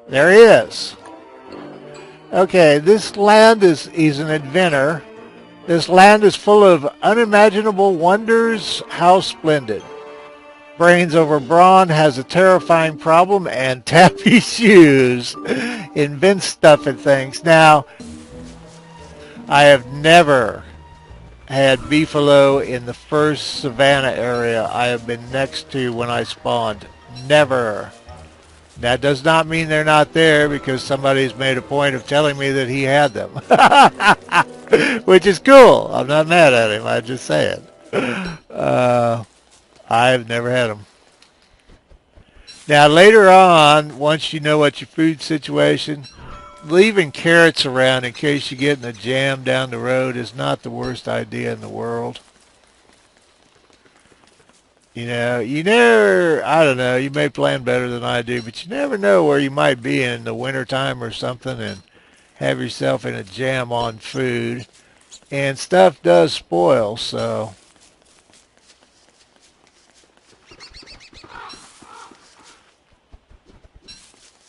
There he is. Okay, this land is, he's an inventor. This land is full of unimaginable wonders. How splendid. Brains over brawn, has a terrifying problem, and taffy shoes. Invents stuff and things. Now, I have never had beefalo in the first savanna area I have been next to when I spawned. Never. That does not mean they're not there because somebody's made a point of telling me that he had them. Which is cool. I'm not mad at him. I'm just saying. I've never had them. Now later on, once you know what your food situation, leaving carrots around in case you get in a jam down the road is not the worst idea in the world. You know, you never, I don't know, you may plan better than I do, but you never know where you might be in the wintertime or something and have yourself in a jam on food. And stuff does spoil, so.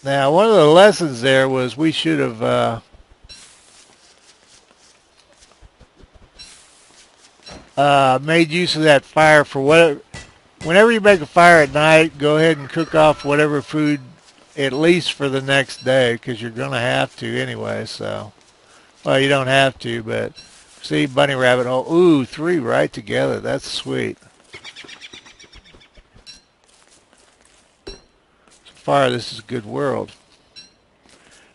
Now, one of the lessons there was we should have made use of that fire for whatever. Whenever you make a fire at night, go ahead and cook off whatever food, at least for the next day, because you're going to have to anyway. So, well, you don't have to, but see, bunny rabbit hole. Ooh, 3 right together. That's sweet. So far, this is a good world.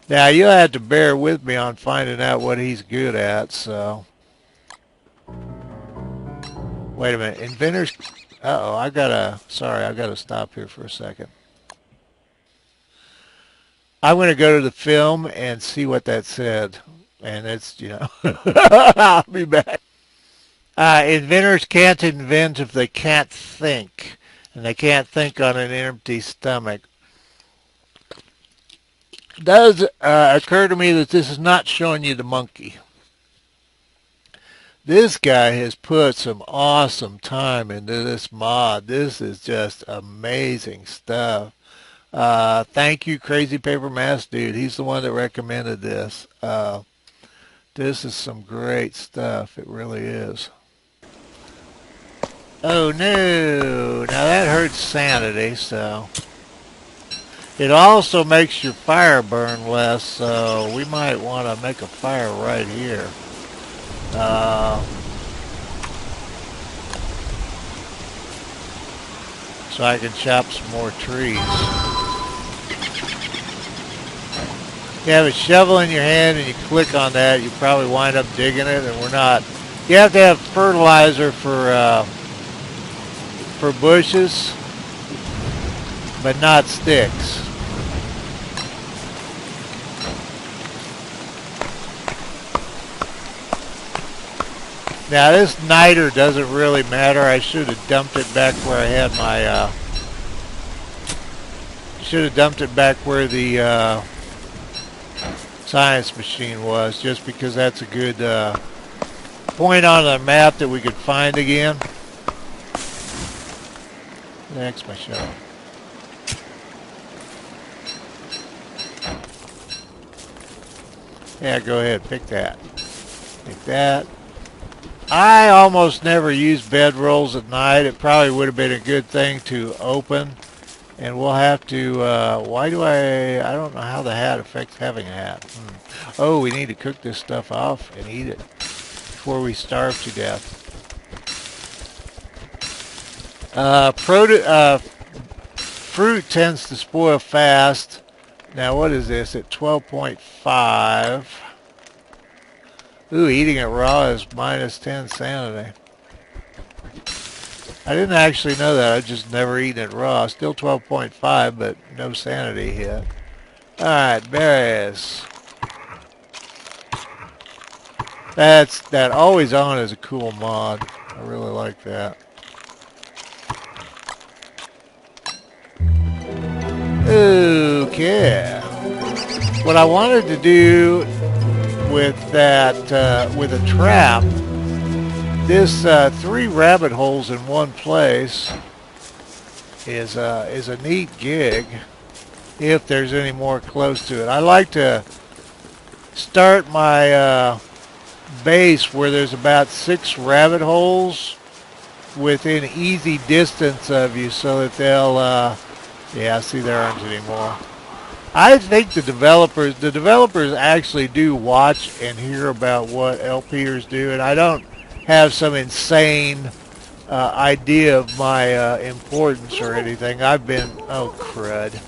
Now, you'll have to bear with me on finding out what he's good at, so. Wait a minute. Inventors. Uh-oh, I gotta stop here for a second. I'm going to go to the film and see what that said. And it's, you know, I'll be back. Inventors can't invent if they can't think. And they can't think on an empty stomach. It does occur to me that this is not showing you the monkey. This guy has put some awesome time into this mod. This is just amazing stuff. Thank you, Crazy Paper Mask Dude. He's the one that recommended this. This is some great stuff. It really is. Oh no! Now that hurts sanity, so. It also makes your fire burn less, so we might want to make a fire right here. So I can chop some more trees. You have a shovel in your hand and you click on that, you probably wind up digging it, and we're not. You have to have fertilizer for bushes, but not sticks. Now this niter doesn't really matter. I should have dumped it back where I had my, should have dumped it back where the science machine was, just because that's a good point on the map that we could find again. Next, my show. Yeah, go ahead, pick that. Pick that. I almost never use bedrolls at night. It probably would have been a good thing to open. And we'll have to, why do I don't know how the hat affects having a hat. Oh, we need to cook this stuff off and eat it before we starve to death. Fruit tends to spoil fast. Now, what is this? At 12.5. Ooh, eating it raw is minus 10 sanity. I didn't actually know that. I've just never eaten it raw. Still 12.5, but no sanity hit. Alright, berries. That always on is a cool mod. I really like that. Okay. What I wanted to do with that, with a trap, this 3 rabbit holes in one place is a neat gig. if there's any more close to it. I like to start my base where there's about 6 rabbit holes within easy distance of you so that they'll, yeah, see, there aren't anymore. I think the developers actually do watch and hear about what LPers do, and I don't have some insane idea of my importance or anything. I've been, oh crud.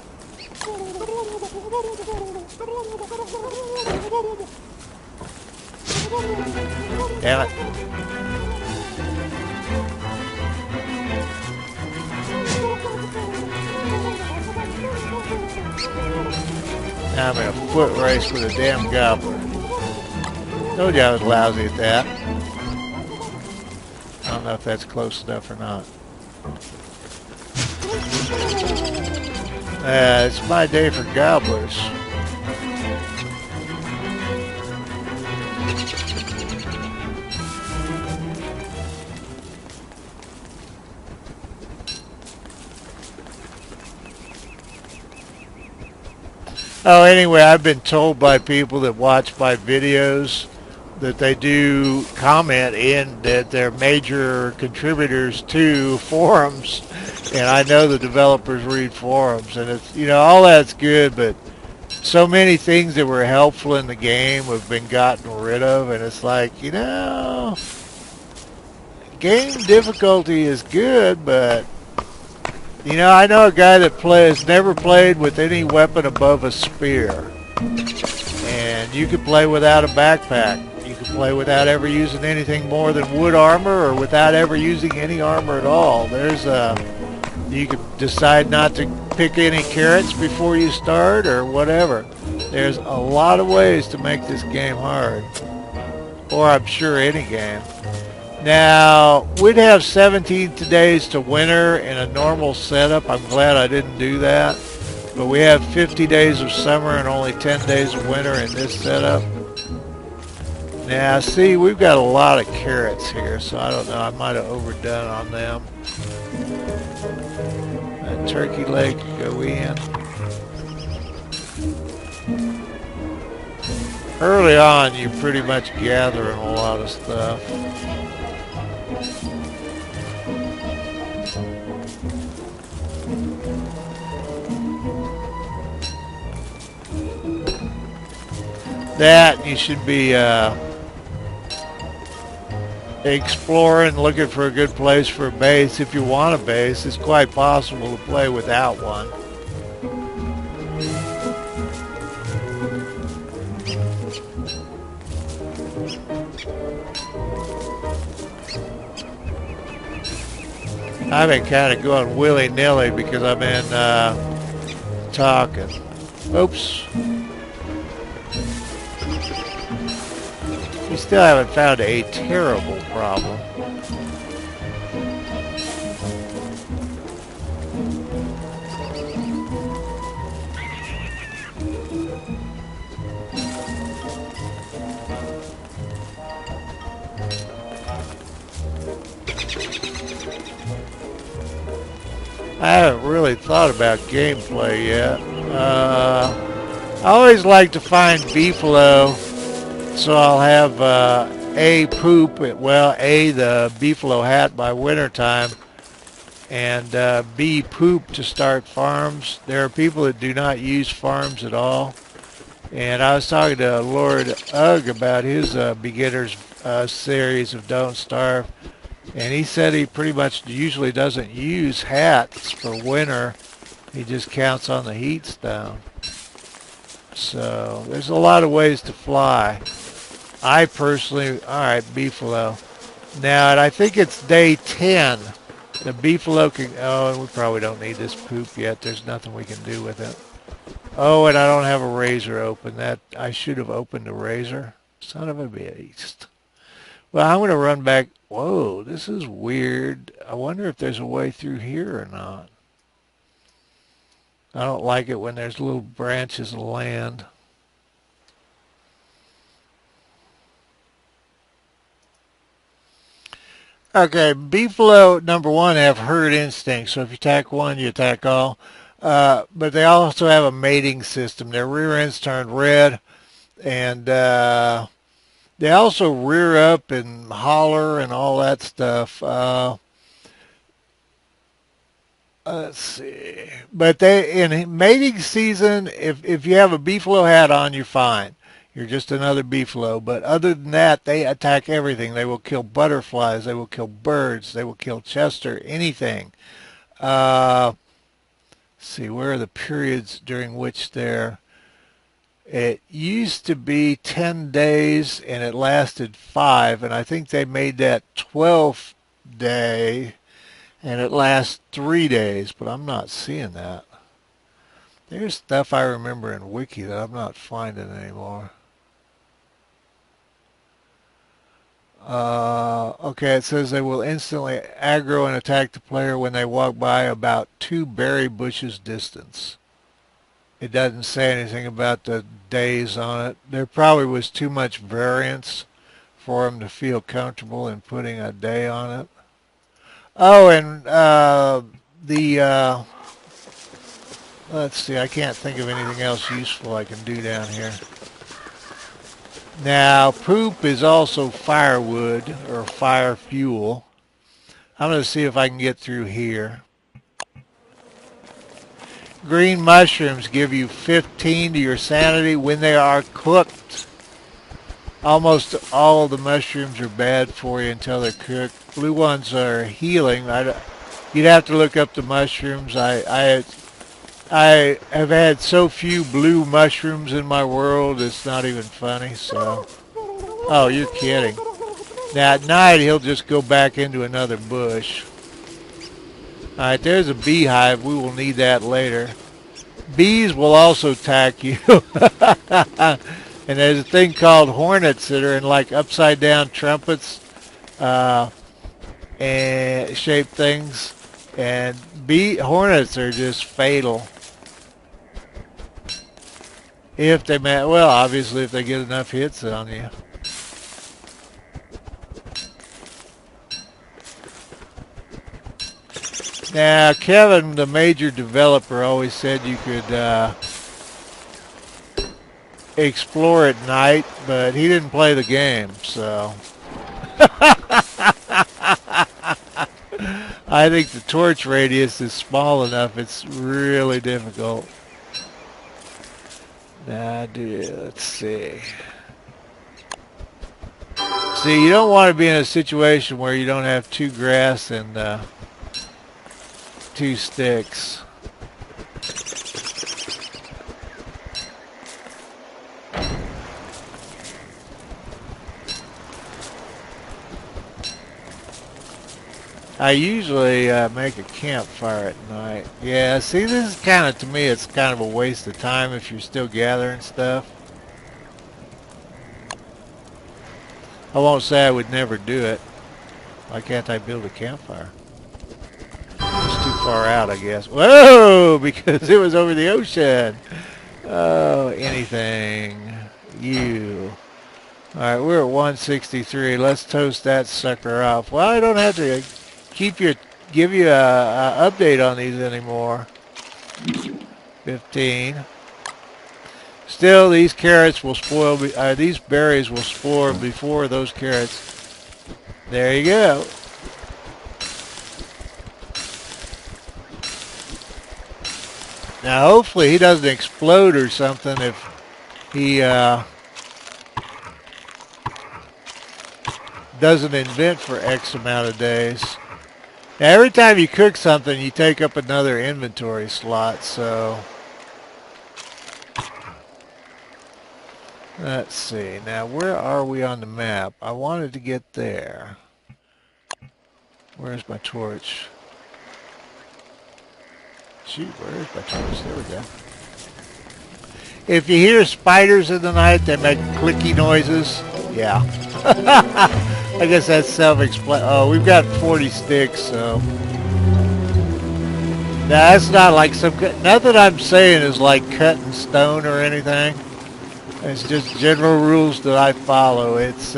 Damn it. Now I'm in a foot race with a damn gobbler. Told you I was lousy at that. I don't know if that's close enough or not. It's my day for gobblers. Oh, anyway, I've been told by people that watch my videos that they do comment in that they're major contributors to forums, and I know the developers read forums, and it's, all that's good, but so many things that were helpful in the game have been gotten rid of, and it's like, game difficulty is good, but I know a guy that never played with any weapon above a spear. And you could play without a backpack. You could play without ever using anything more than wood armor or without ever using any armor at all. You could decide not to pick any carrots before you start or whatever. There's a lot of ways to make this game hard. Or I'm sure any game. Now, we'd have 17 days to winter in a normal setup. I'm glad I didn't do that. But we have 50 days of summer and only 10 days of winter in this setup. Now, see, we've got a lot of carrots here, so I don't know. I might have overdone on them. That turkey leg can go in. Early on, you're pretty much gathering a lot of stuff. That you should be exploring, looking for a good place for a base. If you want a base, it's quite possible to play without one. I've been kind of going willy-nilly because I've been talking. Oops. We still haven't found a terrible problem. I haven't really thought about gameplay yet. I always like to find beefalo, so I'll have A, poop, the beefalo hat by wintertime, and B, poop to start farms. There are people that do not use farms at all. And I was talking to Lord Ugg about his beginner's series of Don't Starve. And he said he pretty much usually doesn't use hats for winter. He just counts on the heat stone. So there's a lot of ways to fly. I personally, alright, beefalo. Now, and I think it's day 10. The beefalo can, oh, we probably don't need this poop yet. There's nothing we can do with it. Oh, and I don't have a razor open. That I should have opened a razor. Son of a beast. Well, I'm going to run back. Whoa, this is weird. I wonder if there's a way through here or not. I don't like it when there's little branches of land. Okay, beefalo, number one, have herd instinct. So if you attack one, you attack all. But they also have a mating system. Their rear ends turn red, and they also rear up and holler and all that stuff. Let's see. But they in mating season, if you have a beefalo hat on, you're fine. You're just another beefalo. But other than that, they attack everything. They will kill butterflies. They will kill birds. They will kill Chester. Anything. Let's see, where are the periods during which they're... It used to be 10 days and it lasted 5, and I think they made that 12th day and it lasts 3 days, but I'm not seeing that. There's stuff I remember in Wiki that I'm not finding anymore. Okay, it says they will instantly aggro and attack the player when they walk by about 2 berry bushes distance. It doesn't say anything about the days on it. There probably was too much variance for them to feel comfortable in putting a day on it. Oh, and let's see, I can't think of anything else useful I can do down here. Now, poop is also firewood or fire fuel. I'm going to see if I can get through here. Green mushrooms give you 15 to your sanity when they are cooked. Almost all of the mushrooms are bad for you until they're cooked. Blue ones are healing. You'd have to look up the mushrooms. I have had so few blue mushrooms in my world, it's not even funny. So, oh, you're kidding. Now at night he'll just go back into another bush. All right, there's a beehive. We will need that later. Bees will also attack you. And there's a thing called hornets that are in like upside down trumpets and shaped things. And hornets are just fatal. If they well, obviously if they get enough hits on you. Now, Kevin, the major developer, always said you could explore at night, but he didn't play the game, so... I think the torch radius is small enough, it's really difficult. Now, let's see. See, you don't want to be in a situation where you don't have 2 grass and 2 sticks. I usually make a campfire at night. Yeah, see, this is kind of, to me, it's kind of a waste of time if you're still gathering stuff. I won't say I would never do it. Why can't I build a campfire? It's too far out, I guess. Whoa! Because it was over the ocean. Oh, anything. You. Alright, we're at 163. Let's toast that sucker off. Well, I don't have to give you a update on these anymore. 15. Still, these carrots will spoil, these berries will spoil before those carrots. There you go. Now, hopefully he doesn't explode or something if he doesn't invent for X amount of days. Now, every time you cook something, you take up another inventory slot, so... Let's see. Now, where are we on the map? I wanted to get there. Where's my torch? Shoot, where's my torch? There we go. If you hear spiders in the night, they make clicky noises. Yeah. I guess that's self-explanatory. Oh, we've got 40 sticks, so... Now, that's not like some... Nothing I'm saying is like cut in stone or anything. It's just general rules that I follow. There's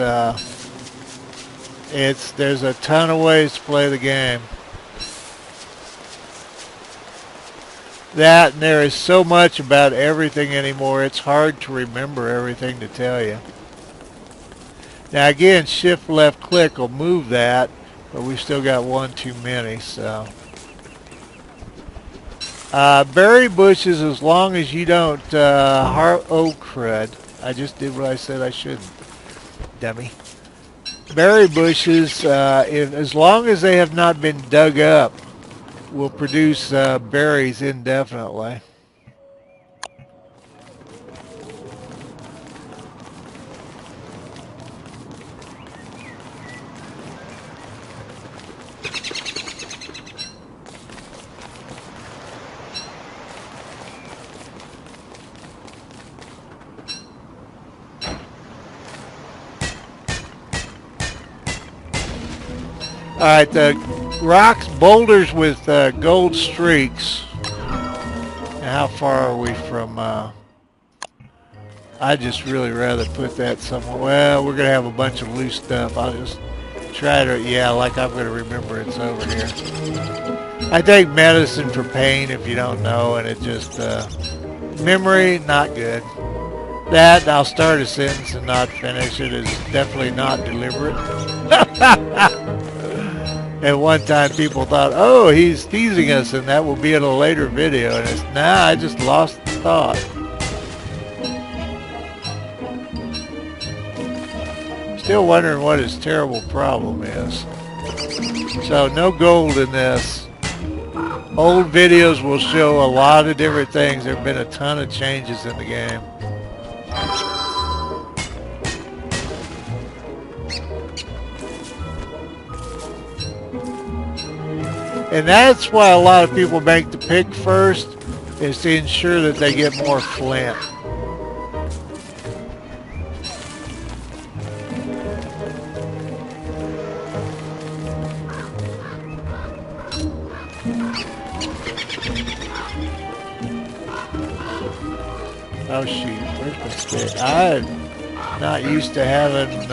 a ton of ways to play the game. That, and there is so much about everything anymore, it's hard to remember everything to tell you. Now again, shift left click will move that, but we still got one too many, so. Berry bushes, as long as you don't, oh crud. I just did what I said I shouldn't, dummy. Berry bushes, as long as they have not been dug up, will produce berries indefinitely. All right, the rocks, boulders with gold streaks. How far are we from... I just really rather put that somewhere. Well, we're going to have a bunch of loose stuff. I'll just try to... Yeah, like I'm going to remember it's over here. I take medicine for pain if you don't know, and it just... memory, not good. That, I'll start a sentence and not finish it, is definitely not deliberate. At one time people thought, oh, he's teasing us and that will be in a later video. And it's, nah, I just lost the thought. Still wondering what his terrible problem is. So no gold in this. Old videos will show a lot of different things. There have been a ton of changes in the game. And that's why a lot of people make the pick first, is to ensure that they get more flint. Oh shoot, where's my stick? I'm not used to having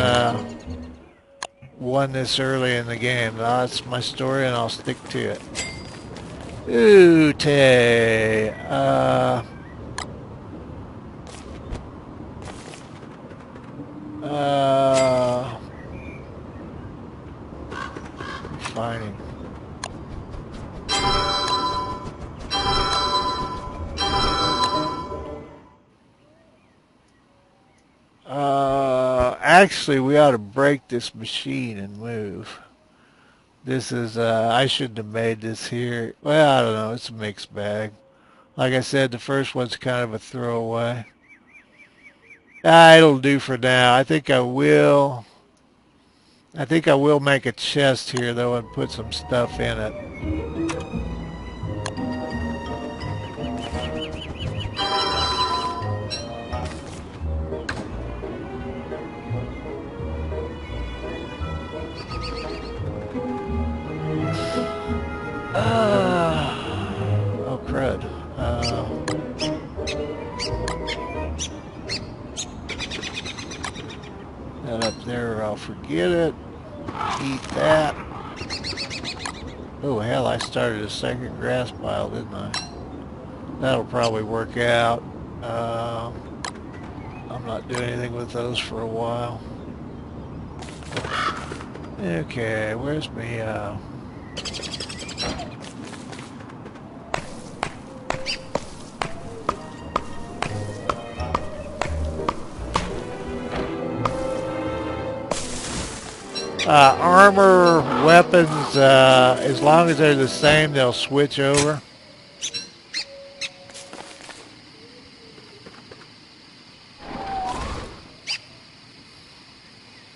one this early in the game. That's my story and I'll stick to it. Ooh-tay. Refining. Actually, we ought to break this machine and move. This is, I shouldn't have made this here. Well, I don't know. It's a mixed bag. Like I said, the first one's kind of a throwaway. It'll do for now. I think I will make a chest here, though, and put some stuff in it. Oh, crud. That up there, I'll forget it. Eat that. Oh, hell, I started a second grass pile, didn't I? That'll probably work out. I'm not doing anything with those for a while. Okay, where's me, armor, weapons, as long as they're the same, they'll switch over.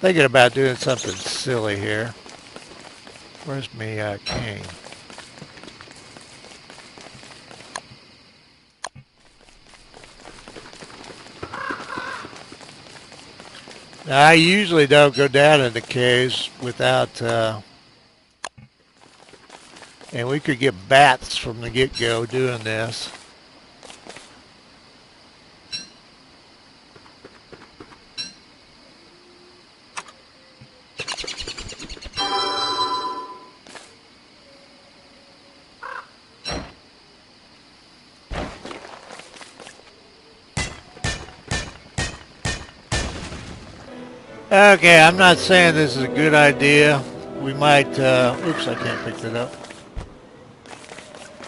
Thinking about doing something silly here. Where's me cane? Now, I usually don't go down into caves without, and we could get bats from the get-go doing this. Okay, I'm not saying this is a good idea. We might, oops, I can't pick that up.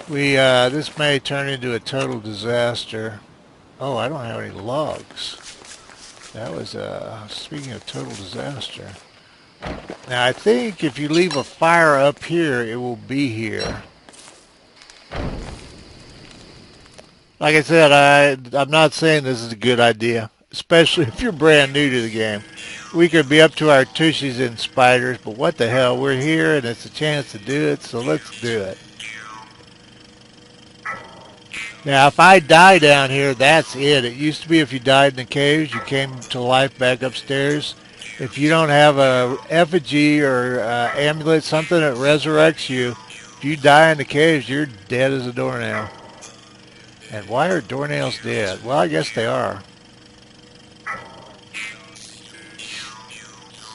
This may turn into a total disaster. Oh, I don't have any logs. That was, speaking of total disaster. Now, I think if you leave a fire up here, it will be here. Like I said, I'm not saying this is a good idea, especially if you're brand new to the game. We could be up to our tushies in spiders, but what the hell, we're here and it's a chance to do it, so let's do it. Now, if I die down here, that's it. It used to be if you died in the caves, you came to life back upstairs. If you don't have a effigy or amulet, something that resurrects you, if you die in the caves, you're dead as a doornail. And why are doornails dead? Well, I guess they are.